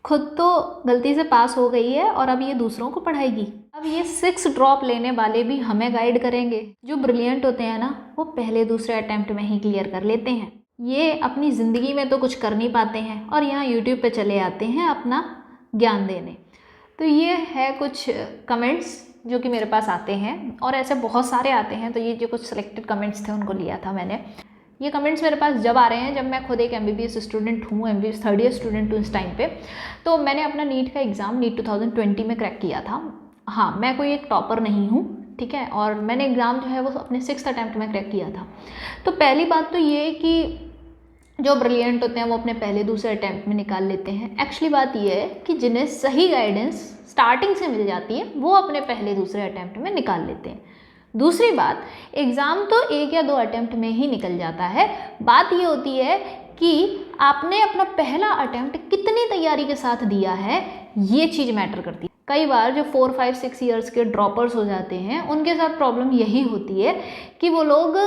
खुद तो गलती से पास हो गई है और अब ये दूसरों को पढ़ाएगी। अब ये 6 ड्रॉप लेने वाले भी हमें गाइड करेंगे। जो ब्रिलियंट होते हैं ना, वो पहले दूसरे अटेम्प्ट में ही क्लियर कर लेते हैं। ये अपनी ज़िंदगी में तो कुछ कर नहीं पाते हैं और यहाँ यूट्यूब पे चले आते हैं अपना ज्ञान देने। तो ये है कुछ कमेंट्स जो कि मेरे पास आते हैं, और ऐसे बहुत सारे आते हैं। तो ये जो कुछ सिलेक्टेड कमेंट्स थे उनको लिया था मैंने। ये कमेंट्स मेरे पास जब आ रहे हैं जब मैं खुद एक MBBS स्टूडेंट हूँ, MBBS थर्ड ईयर स्टूडेंट हूँ इस टाइम पे। तो मैंने अपना नीट का एग्ज़ाम नीट 2020 में क्रैक किया था। हाँ, मैं कोई एक टॉपर नहीं हूँ, ठीक है, और मैंने एग्ज़ाम जो है वो अपने 6th अटैम्प्ट में क्रैक किया था। तो पहली बात तो ये कि जो ब्रिलियंट होते हैं वो अपने पहले दूसरे अटैम्प्ट में निकाल लेते हैं। एक्चुअली बात ये है कि जिन्हें सही गाइडेंस स्टार्टिंग से मिल जाती है वो अपने पहले दूसरे अटैम्प्ट में निकाल लेते हैं। दूसरी बात, एग्ज़ाम तो 1 या 2 अटैम्प्ट में ही निकल जाता है। बात ये होती है कि आपने अपना पहला अटैम्प्ट कितनी तैयारी के साथ दिया है, ये चीज़ मैटर करती है। कई बार जो 4, 5, 6 ईयर्स के ड्रॉपर्स हो जाते हैं उनके साथ प्रॉब्लम यही होती है कि वो लोग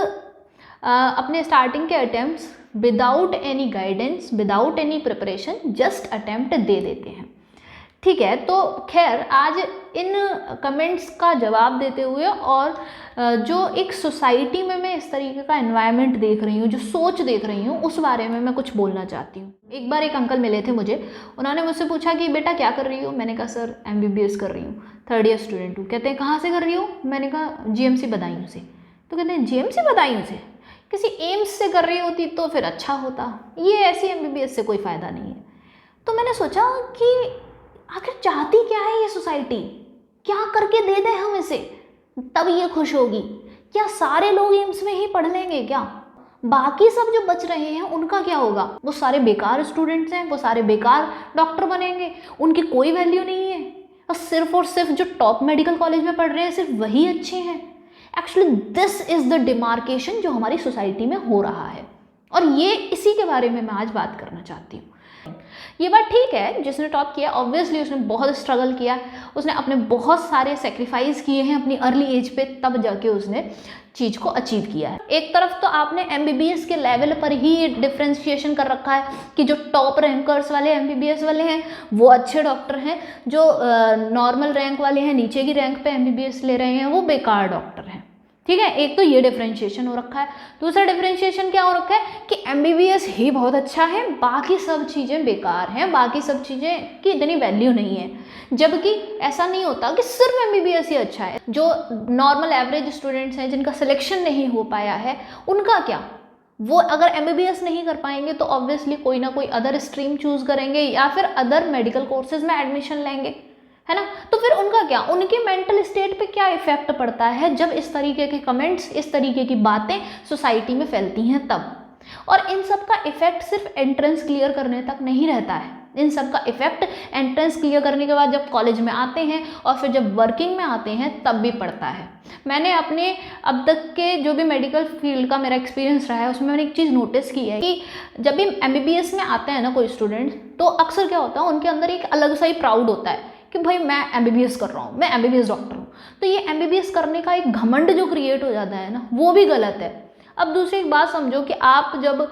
अपने स्टार्टिंग के attempts without any guidance, without any preparation just attempt दे देते हैं। ठीक है, तो खैर आज इन कमेंट्स का जवाब देते हुए और जो एक सोसाइटी में मैं इस तरीके का एनवायरनमेंट देख रही हूँ, जो सोच देख रही हूँ, उस बारे में मैं कुछ बोलना चाहती हूँ। एक बार एक अंकल मिले थे मुझे, उन्होंने मुझसे पूछा कि बेटा क्या कर रही हो। मैंने कहा सर MBBS कर रही हूँ, थर्ड ईयर स्टूडेंट हूँ। कहते हैं कहाँ से कर रही हो। मैंने कहा GMC बदायूं से। तो कहते हैं GMC बदायूं से, किसी एम्स से कर रही होती तो फिर अच्छा होता, ये ऐसी MBBS से कोई फ़ायदा नहीं है। तो मैंने सोचा कि आखिर चाहती क्या है ये सोसाइटी, क्या करके दे दें हम इसे तब ये खुश होगी। क्या सारे लोग एम्स में ही पढ़ लेंगे क्या? बाकी सब जो बच रहे हैं उनका क्या होगा? वो सारे बेकार स्टूडेंट्स हैं, वो सारे बेकार डॉक्टर बनेंगे, उनकी कोई वैल्यू नहीं है। और सिर्फ जो टॉप मेडिकल कॉलेज में पढ़ रहे हैं सिर्फ वही अच्छे हैं। Actually this is the demarcation जो हमारी सोसाइटी में हो रहा है, और ये इसी के बारे में मैं आज बात करना चाहती हूँ। ये बात ठीक है, जिसने टॉप किया ऑब्वियसली उसने बहुत स्ट्रगल किया, उसने अपने बहुत सारे सेक्रीफाइस किए हैं अपनी अर्ली एज पे, तब जाके उसने चीज़ को अचीव किया है। एक तरफ तो आपने MBBS के लेवल पर ही डिफ्रेंशिएशन कर रखा है कि जो टॉप रैंकर्स वाले MBBS वाले हैं वो अच्छे डॉक्टर हैं, जो नॉर्मल रैंक वाले हैं, नीचे की रैंक पे MBBS ले रहे हैं, वो बेकार डॉक्टर हैं। ठीक है, एक तो ये डिफरेंशिएशन हो रखा है। दूसरा डिफरेंशिएशन क्या हो रखा है कि MBBS ही बहुत अच्छा है, बाकी सब चीज़ें बेकार हैं, बाकी सब चीज़ें की इतनी वैल्यू नहीं है। जबकि ऐसा नहीं होता कि सिर्फ MBBS ही अच्छा है। जो नॉर्मल एवरेज स्टूडेंट्स हैं जिनका सिलेक्शन नहीं हो पाया है, उनका क्या? वो अगर MBBS नहीं कर पाएंगे तो ऑब्वियसली कोई ना कोई अदर स्ट्रीम चूज़ करेंगे या फिर अदर मेडिकल कोर्सेज में एडमिशन लेंगे, है ना। तो फिर उनका क्या, उनके मेंटल स्टेट पे क्या इफेक्ट पड़ता है जब इस तरीके के कमेंट्स, इस तरीके की बातें सोसाइटी में फैलती हैं तब। और इन सब का इफेक्ट सिर्फ एंट्रेंस क्लियर करने तक नहीं रहता है। इन सब का इफेक्ट एंट्रेंस क्लियर करने के बाद जब कॉलेज में आते हैं और फिर जब वर्किंग में आते हैं तब भी पड़ता है। मैंने अपने अब तक के जो भी मेडिकल फील्ड का मेरा एक्सपीरियंस रहा है उसमें मैंने एक चीज़ नोटिस की है कि जब भी MBBS में आते हैं ना कोई स्टूडेंट, तो अक्सर क्या होता है उनके अंदर एक अलग सा ही प्राउड होता है कि भाई मैं MBBS कर रहा हूँ, मैं MBBS डॉक्टर हूँ। तो ये MBBS करने का एक घमंड जो क्रिएट हो जाता है ना, वो भी गलत है। अब दूसरी एक बात समझो कि आप जब,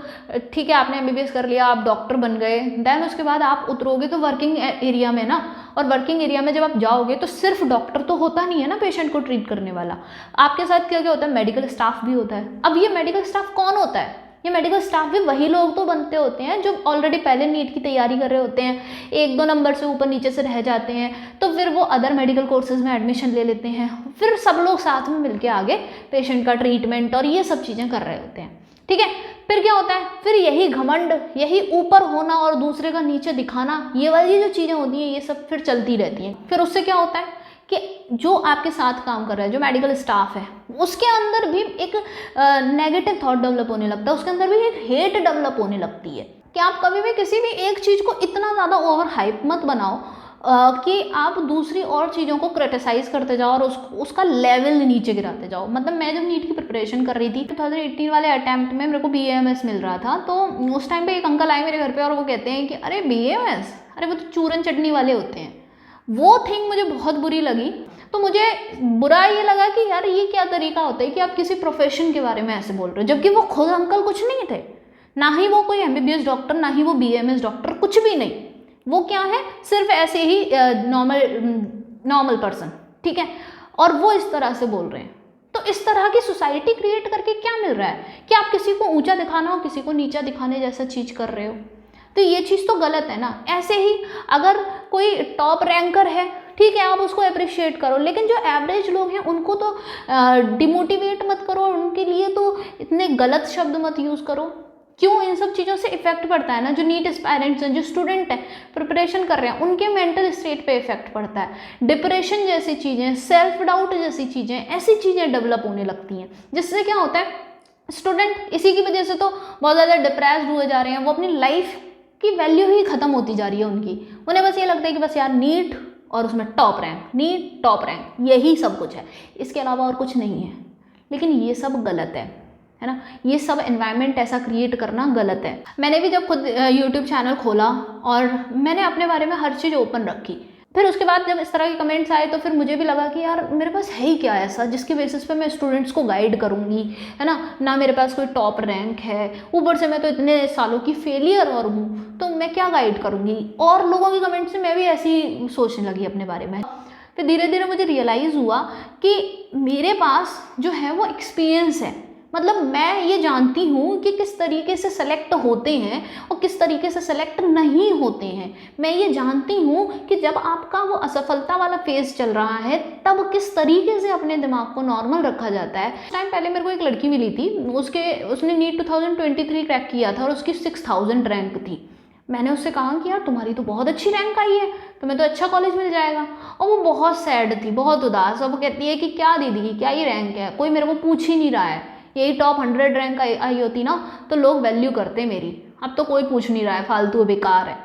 ठीक है आपने MBBS कर लिया, आप डॉक्टर बन गए, देन उसके बाद आप उतरोगे तो वर्किंग एरिया में ना, और वर्किंग एरिया में जब आप जाओगे तो सिर्फ डॉक्टर तो होता नहीं है ना पेशेंट को ट्रीट करने वाला, आपके साथ क्या क्या होता है, मेडिकल स्टाफ भी होता है। अब ये मेडिकल स्टाफ कौन होता है? ये मेडिकल स्टाफ भी वही लोग तो बनते होते हैं जो ऑलरेडी पहले नीट की तैयारी कर रहे होते हैं, 1-2 नंबर से ऊपर नीचे से रह जाते हैं, तो फिर वो अदर मेडिकल कोर्सेज में एडमिशन ले लेते हैं, फिर सब लोग साथ में मिलके आगे पेशेंट का ट्रीटमेंट और ये सब चीज़ें कर रहे होते हैं। ठीक है, फिर क्या होता है, फिर यही घमंड, यही ऊपर होना और दूसरे का नीचे दिखाना, ये वाली जो चीज़ें होती हैं ये सब फिर चलती रहती हैं। फिर उससे क्या होता है कि जो आपके साथ काम कर रहा है, जो मेडिकल स्टाफ है, उसके अंदर भी एक नेगेटिव थॉट डेवलप होने लगता है, उसके अंदर भी एक हेट डेवलप होने लगती है। कि आप कभी भी किसी भी एक चीज़ को इतना ज़्यादा ओवर हाइप मत बनाओ कि आप दूसरी और चीज़ों को क्रिटिसाइज करते जाओ और उसका लेवल नीचे गिराते जाओ। मतलब मैं जब नीट की प्रिपरेशन कर रही थी 2018 वाले अटैम्प्ट में मेरे को BAMS मिल रहा था, तो उस टाइम पे एक अंकल आए मेरे घर पे और वो कहते हैं कि अरे BAMS, अरे वो तो चूरन चटनी वाले होते हैं। वो थिंग मुझे बहुत बुरी लगी। तो मुझे बुरा ये लगा कि यार ये क्या तरीका होता है कि आप किसी प्रोफेशन के बारे में ऐसे बोल रहे हो, जबकि वो खुद अंकल कुछ नहीं थे, ना ही वो कोई MBBS डॉक्टर, ना ही वो BAMS डॉक्टर, कुछ भी नहीं। वो क्या है, सिर्फ ऐसे ही नॉर्मल पर्सन, ठीक है, और वो इस तरह से बोल रहे हैं। तो इस तरह की सोसाइटी क्रिएट करके क्या मिल रहा है कि आप किसी को ऊंचा दिखाना हो, किसी को नीचा दिखाने जैसा चीज कर रहे हो, तो ये चीज़ तो गलत है ना। ऐसे ही अगर कोई टॉप रैंकर है, ठीक है, आप उसको अप्रिशिएट करो, लेकिन जो एवरेज लोग हैं उनको तो डिमोटिवेट मत करो, उनके लिए तो इतने गलत शब्द मत यूज़ करो। क्यों? इन सब चीज़ों से इफेक्ट पड़ता है ना। जो नीट एस्पायरेंट्स हैं, जो स्टूडेंट हैं, प्रिपरेशन कर रहे हैं, उनके मेंटल स्टेट पे इफेक्ट पड़ता है। डिप्रेशन जैसी चीज़ें, सेल्फ डाउट जैसी चीज़ें, ऐसी चीज़ें डेवलप होने लगती हैं, जिससे क्या होता है, स्टूडेंट इसी की वजह से तो बहुत ज़्यादा डिप्रेस्ड हुए जा रहे हैं। वो अपनी लाइफ की वैल्यू ही खत्म होती जा रही है उनकी। उन्हें बस ये लगता है कि बस यार नीट और उसमें top rank, NEET top rank, यही सब कुछ है, इसके अलावा और कुछ नहीं है। लेकिन ये सब गलत है ना। ये सब एनवायरनमेंट ऐसा क्रिएट करना गलत है। मैंने भी जब खुद यूट्यूब चैनल खोला और मैंने अपने बारे में हर चीज़ ओपन रखी, फिर उसके बाद जब इस तरह के कमेंट्स आए तो फिर मुझे भी लगा कि यार मेरे पास है ही क्या ऐसा जिसकी बेसिस पे मैं स्टूडेंट्स को गाइड करूँगी, है ना मेरे पास कोई टॉप रैंक है, ऊपर से मैं तो इतने सालों की फेलियर और हूँ, तो मैं क्या गाइड करूँगी। और लोगों के कमेंट से मैं भी ऐसी सोचने लगी अपने बारे में। फिर धीरे धीरे मुझे रियलाइज़ हुआ कि मेरे पास जो है वो एक्सपीरियंस है, मतलब मैं ये जानती हूँ कि किस तरीके से सेलेक्ट होते हैं और किस तरीके से सेलेक्ट नहीं होते हैं। मैं ये जानती हूँ कि जब आपका वो असफलता वाला फेज चल रहा है तब किस तरीके से अपने दिमाग को नॉर्मल रखा जाता है। कुछ टाइम पहले मेरे को एक लड़की मिली थी, उसने नीट 2023 क्रैक किया था और उसकी 6000 रैंक थी। मैंने उससे कहा कि यार तुम्हारी तो बहुत अच्छी रैंक आई है, तुम्हें तो अच्छा कॉलेज मिल जाएगा। और वो बहुत सैड थी, बहुत उदास। और वो कहती है कि क्या दीदी, क्या ये रैंक है, कोई मेरे को पूछ ही नहीं रहा है। यही टॉप 100 रैंक आई होती ना तो लोग वैल्यू करते मेरी, अब तो कोई पूछ नहीं रहा है, फालतू बेकार है।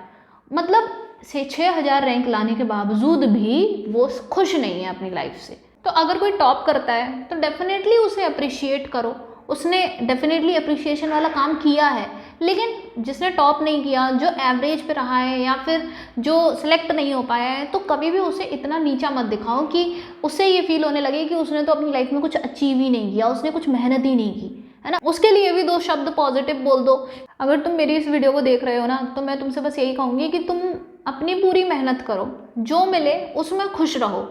मतलब 6000 रैंक लाने के बावजूद भी वो खुश नहीं है अपनी लाइफ से। तो अगर कोई टॉप करता है तो डेफिनेटली उसे अप्रिशिएट करो, उसने डेफिनेटली अप्रिशिएशन वाला काम किया है। लेकिन जिसने टॉप नहीं किया, जो एवरेज पे रहा है या फिर जो सिलेक्ट नहीं हो पाया है, तो कभी भी उसे इतना नीचा मत दिखाओ कि उससे ये फील होने लगे कि उसने तो अपनी लाइफ में कुछ अचीव ही नहीं किया, उसने कुछ मेहनत ही नहीं की, है ना। उसके लिए भी 2 शब्द पॉजिटिव बोल दो। अगर तुम मेरी इस वीडियो को देख रहे हो ना, तो मैं तुमसे बस यही कहूँगी कि तुम अपनी पूरी मेहनत करो, जो मिले उसमें खुश रहो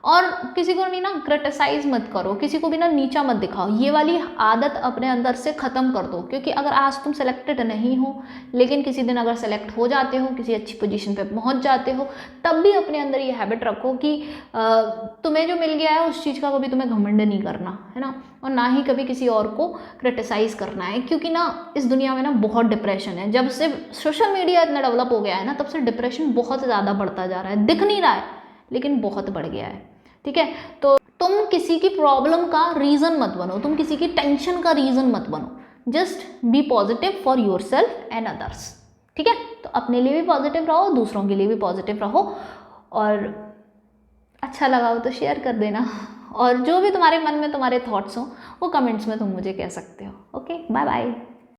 और किसी को भी ना क्रिटिसाइज मत करो, किसी को भी ना नीचा मत दिखाओ। ये वाली आदत अपने अंदर से ख़त्म कर दो, क्योंकि अगर आज तुम सेलेक्टेड नहीं हो लेकिन किसी दिन अगर सेलेक्ट हो जाते हो, किसी अच्छी पोजीशन पे पहुंच जाते हो, तब भी अपने अंदर ये हैबिट रखो कि तुम्हें जो मिल गया है उस चीज़ का कभी तुम्हें घमंड नहीं करना, है ना, और ना ही कभी किसी और को क्रिटिसाइज करना है। क्योंकि ना इस दुनिया में ना बहुत डिप्रेशन है। जब से सोशल मीडिया इतना डेवलप हो गया है ना, तब से डिप्रेशन बहुत ज़्यादा बढ़ता जा रहा है। दिख नहीं रहा है लेकिन बहुत बढ़ गया है, ठीक है। तो तुम किसी की प्रॉब्लम का रीज़न मत बनो, तुम किसी की टेंशन का रीज़न मत बनो। Just be positive for your self and others, ठीक है। तो अपने लिए भी पॉजिटिव रहो, दूसरों के लिए भी पॉजिटिव रहो, और अच्छा लगा हो तो शेयर कर देना। और जो भी तुम्हारे मन में तुम्हारे थॉट्स हो वो कमेंट्स में तुम मुझे कह सकते हो। Okay, bye bye.